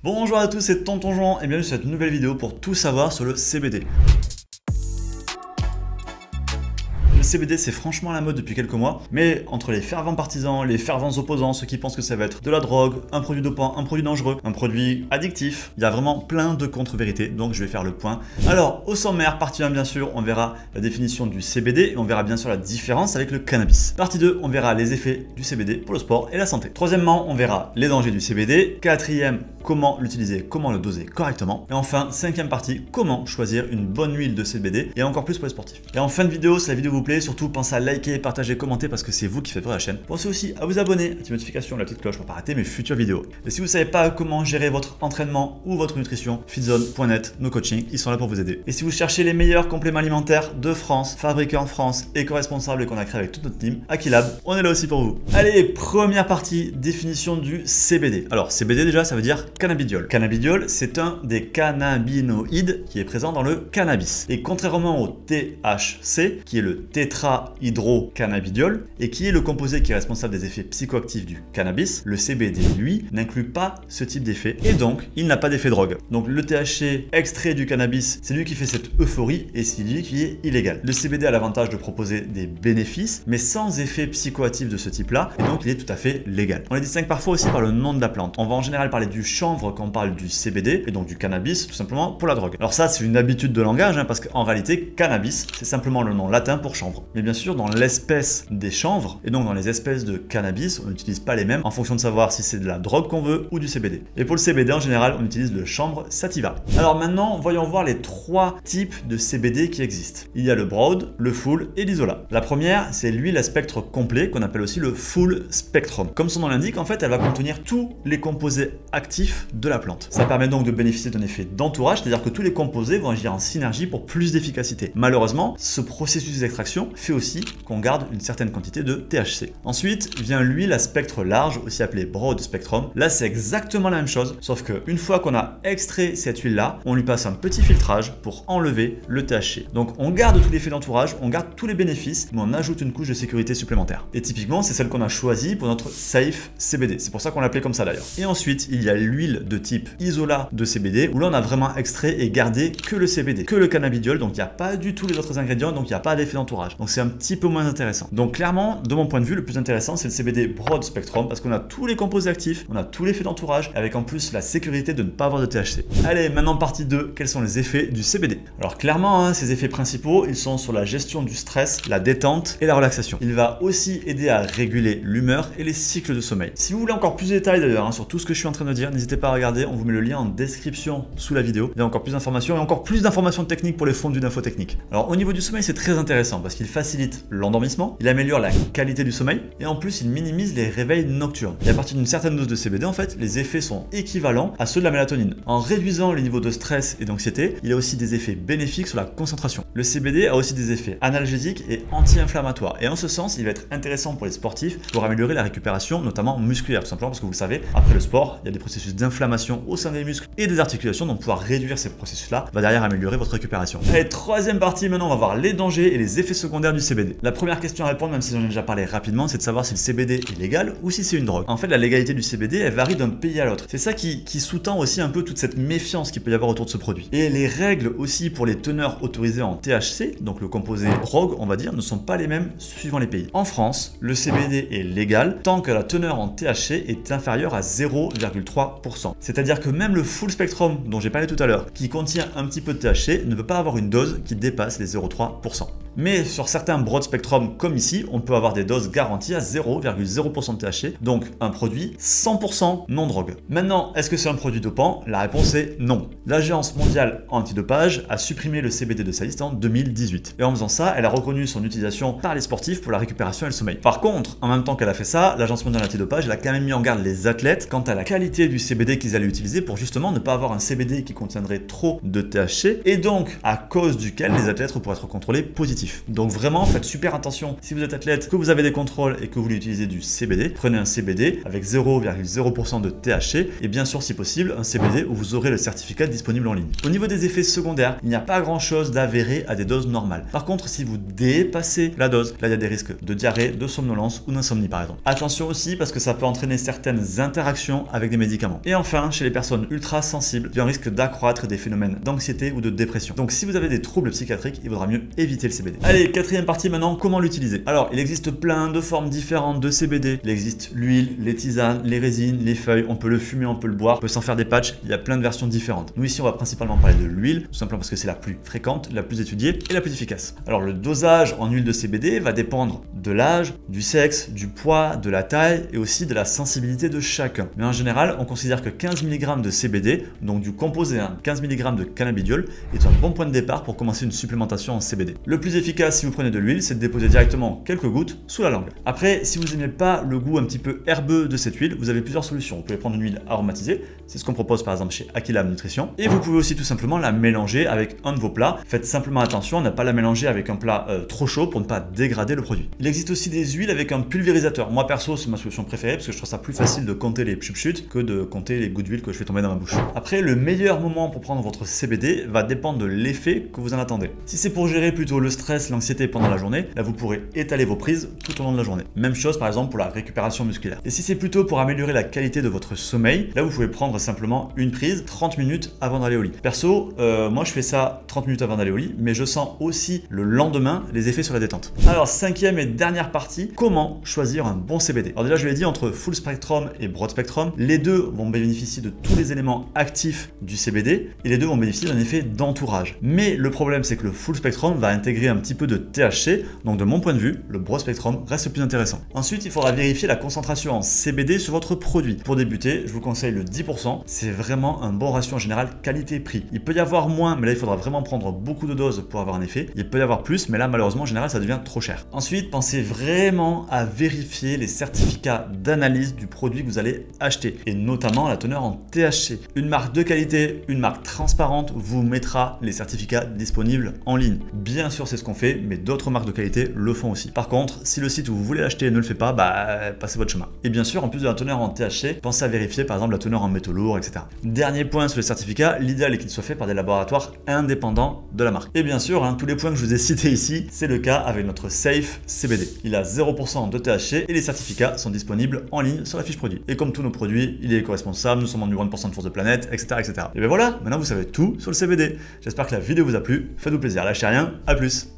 Bonjour à tous, c'est Tonton Jean et bienvenue sur cette nouvelle vidéo pour tout savoir sur le CBD. Le CBD c'est franchement à la mode depuis quelques mois, mais entre les fervents partisans, les fervents opposants, ceux qui pensent que ça va être de la drogue, un produit dopant, un produit dangereux, un produit addictif, il y a vraiment plein de contre-vérités, donc je vais faire le point. Alors au sommaire, partie 1 bien sûr, on verra la définition du CBD et on verra bien sûr la différence avec le cannabis. Partie 2, on verra les effets du CBD pour le sport et la santé. Troisièmement, on verra les dangers du CBD. Quatrième, comment l'utiliser, comment le doser correctement. Et enfin, cinquième partie, comment choisir une bonne huile de CBD et encore plus pour les sportifs. Et en fin de vidéo, si la vidéo vous plaît, surtout pensez à liker, partager, commenter parce que c'est vous qui faites vivre la chaîne. Pensez aussi à vous abonner, à la petite notification, la petite cloche pour ne pas rater mes futures vidéos. Et si vous ne savez pas comment gérer votre entraînement ou votre nutrition, Fitzone.net, nos coachings, ils sont là pour vous aider. Et si vous cherchez les meilleurs compléments alimentaires de France, fabriqués en France, éco-responsables et qu'on a créé avec toute notre team, Aquilab, on est là aussi pour vous. Allez, première partie, définition du CBD. Alors CBD déjà, ça veut dire cannabidiol. Cannabidiol, c'est un des cannabinoïdes qui est présent dans le cannabis. Et contrairement au THC, qui est le tétrahydrocannabidiol, et qui est le composé qui est responsable des effets psychoactifs du cannabis, le CBD, lui, n'inclut pas ce type d'effet, et donc il n'a pas d'effet drogue. Donc le THC extrait du cannabis, c'est lui qui fait cette euphorie, et c'est lui qui est illégal. Le CBD a l'avantage de proposer des bénéfices, mais sans effet psychoactif de ce type-là, et donc il est tout à fait légal. On les distingue parfois aussi par le nom de la plante. On va en général parler du chanvre quand on parle du CBD, et donc du cannabis, tout simplement pour la drogue. Alors ça, c'est une habitude de langage, parce qu'en réalité, cannabis, c'est simplement le nom latin pour chanvre. Mais bien sûr, dans l'espèce des chanvres, et donc dans les espèces de cannabis, on n'utilise pas les mêmes en fonction de savoir si c'est de la drogue qu'on veut ou du CBD. Et pour le CBD, en général, on utilise le chanvre sativa. Alors maintenant, voyons voir les trois types de CBD qui existent. Il y a le broad, le full et l'isolat. La première, c'est l'huile à spectre complet, qu'on appelle aussi le full spectrum. Comme son nom l'indique, en fait, elle va contenir tous les composés actifs de la plante. Ça permet donc de bénéficier d'un effet d'entourage, c'est-à-dire que tous les composés vont agir en synergie pour plus d'efficacité. Malheureusement, ce processus d'extraction fait aussi qu'on garde une certaine quantité de THC. Ensuite vient l'huile à spectre large, aussi appelée broad spectrum. Là, c'est exactement la même chose, sauf qu'une fois qu'on a extrait cette huile-là, on lui passe un petit filtrage pour enlever le THC. Donc on garde tout l'effet d'entourage, on garde tous les bénéfices, mais on ajoute une couche de sécurité supplémentaire. Et typiquement, c'est celle qu'on a choisie pour notre safe CBD. C'est pour ça qu'on l'appelait comme ça d'ailleurs. Et ensuite, il y a l'huile de type isolat de CBD, où là on a vraiment extrait et gardé que le CBD, que le cannabidiol, donc il n'y a pas du tout les autres ingrédients, donc il n'y a pas d'effet d'entourage. Donc c'est un petit peu moins intéressant. Donc clairement, de mon point de vue, le plus intéressant, c'est le CBD broad spectrum, parce qu'on a tous les composés actifs, on a tout l'effet d'entourage, avec en plus la sécurité de ne pas avoir de THC. Allez, maintenant partie 2, quels sont les effets du CBD? Alors clairement, ces effets principaux, ils sont sur la gestion du stress, la détente et la relaxation. Il va aussi aider à réguler l'humeur et les cycles de sommeil. Si vous voulez encore plus de détails d'ailleurs sur tout ce que je suis en train de dire, n'hésitez pas à regarder, on vous met le lien en description sous la vidéo. Il y a encore plus d'informations et encore plus d'informations techniques pour les fondus d'infos techniques. Alors au niveau du sommeil, c'est très intéressant parce qu'il facilite l'endormissement, il améliore la qualité du sommeil et en plus il minimise les réveils nocturnes. Et à partir d'une certaine dose de CBD, en fait, les effets sont équivalents à ceux de la mélatonine. En réduisant les niveaux de stress et d'anxiété, il a aussi des effets bénéfiques sur la concentration. Le CBD a aussi des effets analgésiques et anti-inflammatoires. Et en ce sens, il va être intéressant pour les sportifs pour améliorer la récupération, notamment musculaire, tout simplement parce que vous le savez, après le sport, il y a des processus d'inflammation au sein des muscles et des articulations, donc pouvoir réduire ces processus-là va derrière améliorer votre récupération. Allez, troisième partie, maintenant on va voir les dangers et les effets secondaires du CBD. La première question à répondre, même si j'en ai déjà parlé rapidement, c'est de savoir si le CBD est légal ou si c'est une drogue. En fait, la légalité du CBD, elle varie d'un pays à l'autre. C'est ça qui sous-tend aussi un peu toute cette méfiance qu'il peut y avoir autour de ce produit. Et les règles aussi pour les teneurs autorisées en THC, donc le composé drogue, on va dire, ne sont pas les mêmes suivant les pays. En France, le CBD est légal tant que la teneur en THC est inférieure à 0,3%. C'est-à-dire que même le full spectrum dont j'ai parlé tout à l'heure, qui contient un petit peu de THC, ne peut pas avoir une dose qui dépasse les 0,3%. Mais sur certains broad spectrum comme ici, on peut avoir des doses garanties à 0,0% de THC, donc un produit 100% non drogue. Maintenant, est-ce que c'est un produit dopant? La réponse est non. L'Agence mondiale antidopage a supprimé le CBD de sa liste en 2018. Et en faisant ça, elle a reconnu son utilisation par les sportifs pour la récupération et le sommeil. Par contre, en même temps qu'elle a fait ça, l'Agence mondiale antidopage, elle a quand même mis en garde les athlètes quant à la qualité du CBD qu'ils allaient utiliser pour justement ne pas avoir un CBD qui contiendrait trop de THC et donc à cause duquel les athlètes pourraient être contrôlés positifs. Donc vraiment, faites super attention. Si vous êtes athlète, que vous avez des contrôles et que vous voulez utiliser du CBD, prenez un CBD avec 0,0% de THC et bien sûr, si possible, un CBD où vous aurez le certificat disponible en ligne. Au niveau des effets secondaires, il n'y a pas grand chose d'avéré à des doses normales. Par contre, si vous dépassez la dose, là il y a des risques de diarrhée, de somnolence ou d'insomnie par exemple. Attention aussi parce que ça peut entraîner certaines interactions avec des médicaments. Et enfin, chez les personnes ultra sensibles, il y a un risque d'accroître des phénomènes d'anxiété ou de dépression. Donc si vous avez des troubles psychiatriques, il vaudra mieux éviter le CBD. Allez, quatrième partie maintenant, comment l'utiliser? Alors, il existe plein de formes différentes de CBD. Il existe l'huile, les tisanes, les résines, les feuilles, on peut le fumer, on peut le boire, on peut s'en faire des patchs, il y a plein de versions différentes. Nous ici, on va principalement parler de l'huile, tout simplement parce que c'est la plus fréquente, la plus étudiée et la plus efficace. Alors le dosage en huile de CBD va dépendre de l'âge, du sexe, du poids, de la taille et aussi de la sensibilité de chacun. Mais en général, on considère que 15 mg de CBD, donc du composé 15 mg de cannabidiol, est un bon point de départ pour commencer une supplémentation en CBD. Le plus efficace si vous prenez de l'huile, c'est de déposer directement quelques gouttes sous la langue. Après, si vous n'aimez pas le goût un petit peu herbeux de cette huile, vous avez plusieurs solutions. Vous pouvez prendre une huile aromatisée, c'est ce qu'on propose par exemple chez Aquilam Nutrition, et vous pouvez aussi tout simplement la mélanger avec un de vos plats. Faites simplement attention à ne pas la mélanger avec un plat trop chaud pour ne pas dégrader le produit. Il existe aussi des huiles avec un pulvérisateur. Moi perso, c'est ma solution préférée parce que je trouve ça plus facile de compter les chut que de compter les gouttes d'huile que je fais tomber dans ma bouche. Après, le meilleur moment pour prendre votre CBD va dépendre de l'effet que vous en attendez. Si c'est pour gérer plutôt le stress, l'anxiété pendant la journée, là vous pourrez étaler vos prises tout au long de la journée. Même chose par exemple pour la récupération musculaire. Et si c'est plutôt pour améliorer la qualité de votre sommeil, là vous pouvez prendre simplement une prise 30 minutes avant d'aller au lit. Perso, moi je fais ça 30 minutes avant d'aller au lit, mais je sens aussi le lendemain les effets sur la détente. Alors cinquième et dernière partie, comment choisir un bon CBD? Alors déjà je l'ai dit, entre full spectrum et broad spectrum, les deux vont bénéficier de tous les éléments actifs du CBD et les deux vont bénéficier d'un effet d'entourage. Mais le problème c'est que le full spectrum va intégrer un petit peu de THC, donc de mon point de vue, le broad spectrum reste plus intéressant. Ensuite, il faudra vérifier la concentration en CBD sur votre produit. Pour débuter, je vous conseille le 10%, c'est vraiment un bon ratio en général qualité-prix. Il peut y avoir moins, mais là il faudra vraiment prendre beaucoup de doses pour avoir un effet. Il peut y avoir plus, mais là malheureusement en général ça devient trop cher. Ensuite, pensez vraiment à vérifier les certificats d'analyse du produit que vous allez acheter, et notamment la teneur en THC. Une marque de qualité, une marque transparente vous mettra les certificats disponibles en ligne. Bien sûr c'est ce qu'on fait, mais d'autres marques de qualité le font aussi. Par contre, si le site où vous voulez l'acheter ne le fait pas, passez votre chemin. Et bien sûr, en plus de la teneur en THC, pensez à vérifier par exemple la teneur en métaux lourds, etc. Dernier point sur les certificats, l'idéal est qu'il soit fait par des laboratoires indépendants de la marque. Et bien sûr, tous les points que je vous ai cités ici, c'est le cas avec notre Safe CBD. Il a 0% de THC et les certificats sont disponibles en ligne sur la fiche produit. Et comme tous nos produits, il est éco-responsable, nous sommes en numéro 1% de force de planète, etc., etc. Et bien voilà, maintenant vous savez tout sur le CBD. J'espère que la vidéo vous a plu, faites-vous plaisir, lâchez rien, à plus.